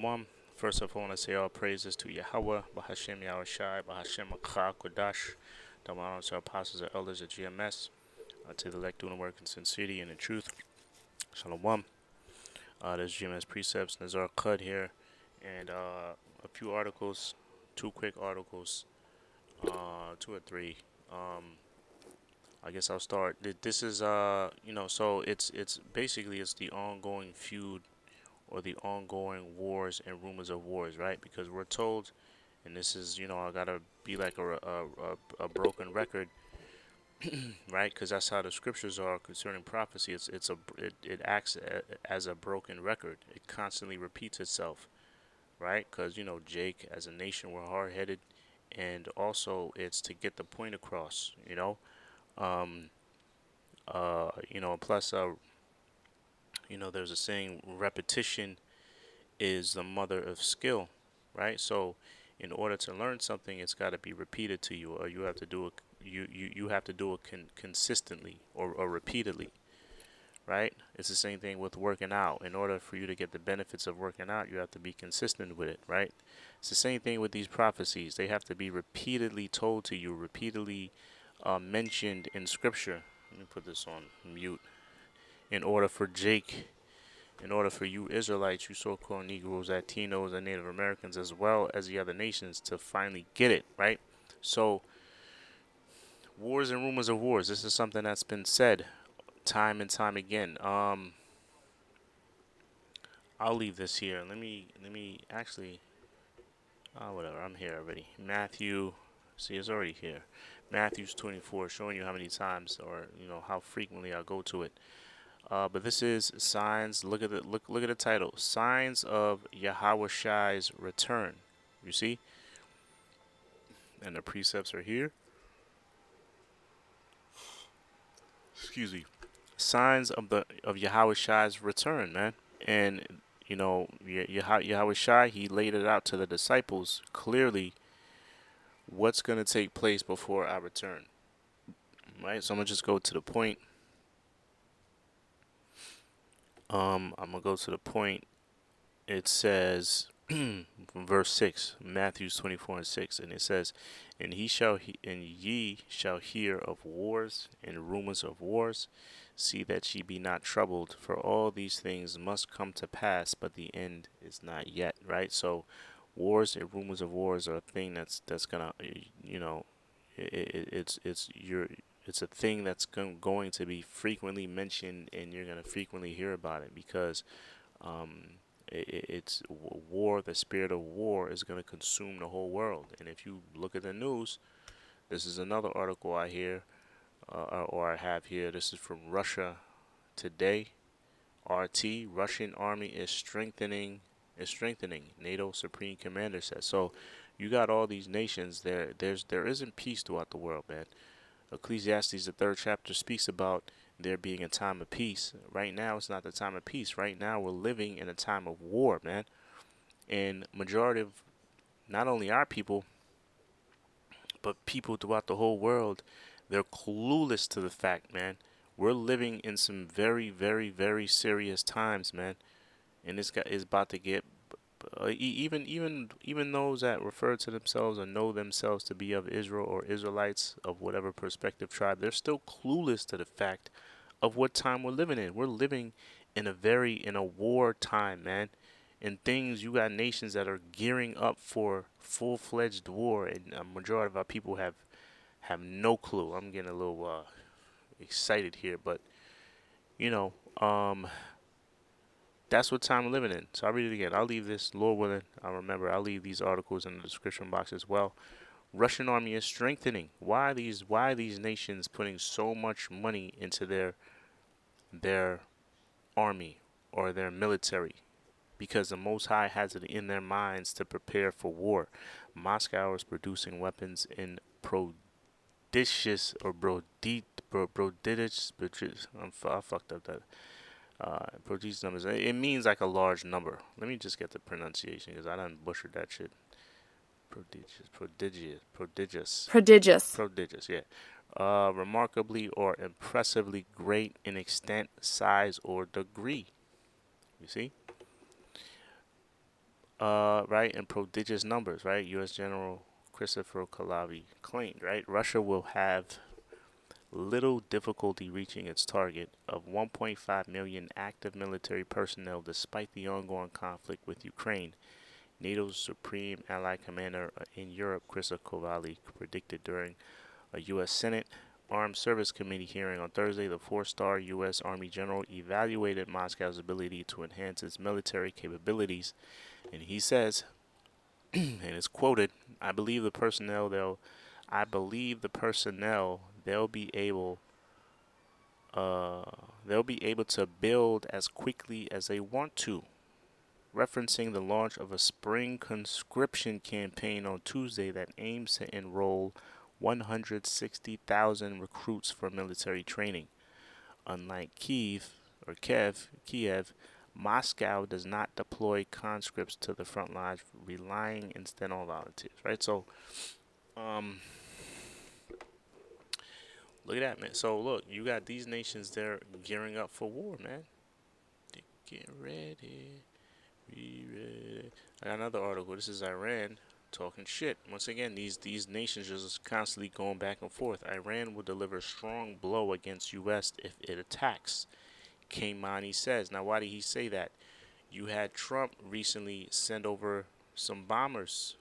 One, first of all, I want to say all praises to Yahawah, bahasham Yahawashi, bahasham Kodash, the honor to our apostles and elders at GMS, to the elect doing the work in sincerity and in truth. Shalawam. There's GMS precepts, Nazar Qud here, and a few articles, two quick articles, two or three. I guess I'll start. This is so it's basically it's the ongoing feud or the ongoing wars and rumors of wars, right? Because we're told, and this is, I gotta be like a broken record, right? Because that's how the scriptures are concerning prophecy. It acts as a broken record. It constantly repeats itself, right? Because Jake, as a nation, we're hard headed, and also it's to get the point across, Um, plus, there's a saying, repetition is the mother of skill, right? So, in order to learn something, it's got to be repeated to you, or you have to do it. You have to do it consistently or repeatedly, right? It's the same thing with working out. In order for you to get the benefits of working out, you have to be consistent with it, right? It's the same thing with these prophecies. They have to be repeatedly told to you, repeatedly mentioned in Scripture. Let me put this on mute. In order for Jake in order for you Israelites, you so-called Negroes, Latinos, and Native Americans, as well as the other nations, to finally get it, right? So, wars and rumors of wars. This is something that's been said time and time again. I'll leave this here. Let me actually. Whatever. I'm here already. Matthew. See, it's already here. Matthew's 24, showing you how many times or how frequently I go to it. But this is signs. Look at the title. Signs of Yahawashi's return. You see, and the precepts are here. Excuse me. Signs of Yahawashi's return, man. And Yahawashi, he laid it out to the disciples clearly what's gonna take place before I return. Right. So I'm gonna just go to the point. I'm gonna go to the point. It says verse 6, Matthew 24:6, and it says, and ye shall hear of wars and rumors of wars. See that ye be not troubled, for all these things must come to pass, but the end is not yet. Right. So wars and rumors of wars are a thing that's gonna it's a thing that's going to be frequently mentioned, and you're gonna frequently hear about it because um, it's war. The spirit of war is going to consume the whole world. And if you look at the news, this is another article I hear or I have here. This is from Russia Today. RT: Russian army is strengthening. NATO Supreme Commander says. So you got all these nations there. There isn't peace throughout the world, man. Ecclesiastes, the third chapter, speaks about there being a time of peace. Right now, it's not the time of peace. Right now, we're living in a time of war, man. And majority of not only our people, but people throughout the whole world, they're clueless to the fact, man. We're living in some very, very, very serious times, man. And this guy is about to get even those that refer to themselves or know themselves to be of Israel or Israelites of whatever perspective tribe, they're still clueless to the fact of what time we're living in. We're living in a war time, man. And things, you got nations that are gearing up for full-fledged war, and a majority of our people have no clue. I'm getting a little excited here, but you know, um, that's what time we're living in. So I'll read it again. I'll leave this, Lord willing. I'll leave these articles in the description box as well. Russian army is strengthening. Why are these nations putting so much money into their army or their military? Because the Most High has it in their minds to prepare for war. Moscow is producing weapons in prodigious or prodigious. I fucked up that. Prodigious numbers. It means like a large number. Let me just get the pronunciation because I done butchered that shit. Prodigious. Prodigious. Prodigious, yeah. Remarkably or impressively great in extent, size, or degree. You see? right, in prodigious numbers, right? U.S. General Christopher Kalavi claimed, right, Russia will have little difficulty reaching its target of 1.5 million active military personnel despite the ongoing conflict with Ukraine. NATO's Supreme Allied Commander in Europe, Christopher Kalavi, predicted during a U.S. Senate Armed Service Committee hearing on Thursday. The four-star U.S. Army general evaluated Moscow's ability to enhance its military capabilities, and he says, and it's quoted, I believe the personnel uh, they'll be able to build as quickly as they want to." Referencing the launch of a spring conscription campaign on Tuesday that aims to enroll 160,000 recruits for military training. Unlike Kiev, Moscow does not deploy conscripts to the front lines, relying instead on volunteers. Right. So, um, look at that, man. So look, you got these nations there gearing up for war, man. Get ready. Be ready. I got another article. This is Iran talking shit. Once again, these nations just constantly going back and forth. Iran will deliver strong blow against U.S. if it attacks, Khamenei says. Now, why did he say that? You had Trump recently send over some bombers.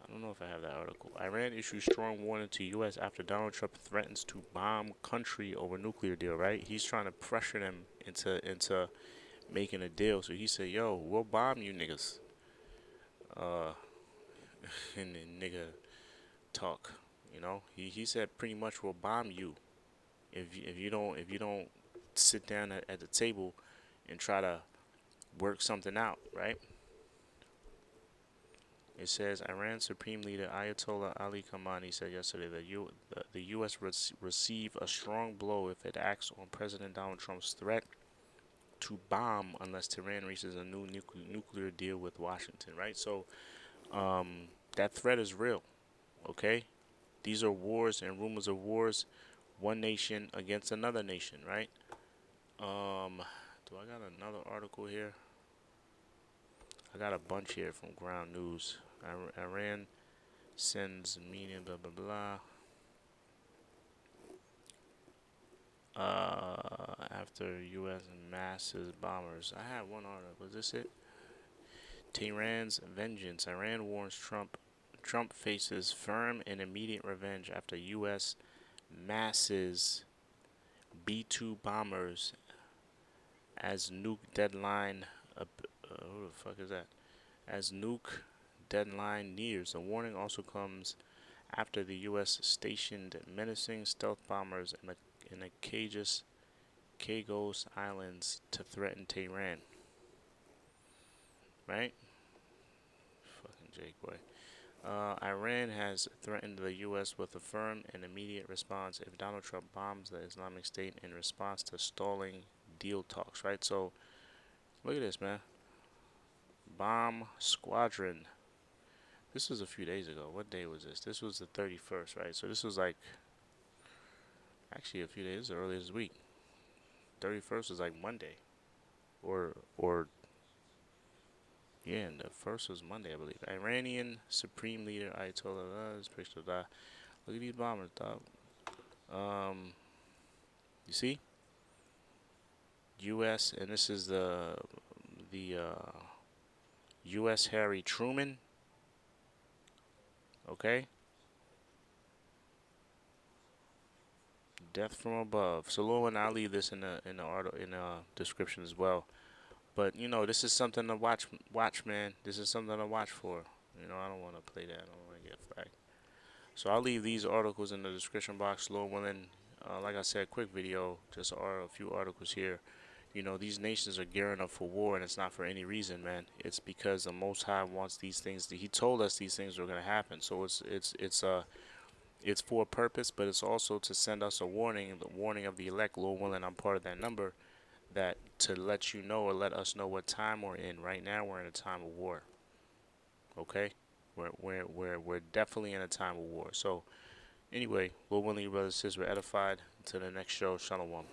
I don't know if I have that article. Iran issues strong warning to U.S. after Donald Trump threatens to bomb country over nuclear deal. Right? He's trying to pressure them into making a deal. So he said, "Yo, we'll bomb you niggas." Uh, and then nigga talk. He said pretty much we'll bomb you if you don't sit down at the table and try to work something out, right? It says Iran Supreme Leader Ayatollah Ali Khamenei said yesterday that the U.S. receive a strong blow if it acts on President Donald Trump's threat to bomb unless Tehran reaches a new nuclear deal with Washington, right? So that threat is real, okay? These are wars and rumors of wars, one nation against another nation, right? Do I got another article here? I got a bunch here from Ground News. Iran sends meaning blah blah blah. After U.S. masses bombers. I had one article. Was this it? Tehran's vengeance. Iran warns Trump. Trump faces firm and immediate revenge after U.S. masses B-2 bombers as nuke deadline. Who the fuck is that? As nuke deadline nears. The warning also comes after the U.S. stationed menacing stealth bombers in the Chagos Islands to threaten Tehran. Right? Fucking Jake boy. Iran has threatened the U.S. with a firm and immediate response if Donald Trump bombs the Islamic State in response to stalling deal talks. Right? So, look at this, man. Bomb squadron. This was a few days ago. What day was this? This was the 31st, right? So this was like actually a few days earlier this week. 31st was like Monday, or yeah, and the first was Monday, I believe. Iranian Supreme Leader Ayatollah. Look at these bombers, dog. You see, U.S. and this is the U.S. Harry Truman. Okay. Death from above. So, and I'll leave this in the article in the description as well. But this is something to watch, man. This is something to watch for. I don't want to play that. I don't want to get flagged. So I'll leave these articles in the description box. Lord willing, like I said, quick video. Just are a few articles here. These nations are gearing up for war, and it's not for any reason, man. It's because the Most High wants these things. He told us these things were gonna happen. So it's for a purpose, but it's also to send us a warning, the warning of the elect. Lord willing, I'm part of that number. That to let you know or let us know what time we're in. Right now, we're in a time of war. Okay, we're definitely in a time of war. So anyway, Lord willing, you brothers and sisters, we're edified. Until the next show, shalawam.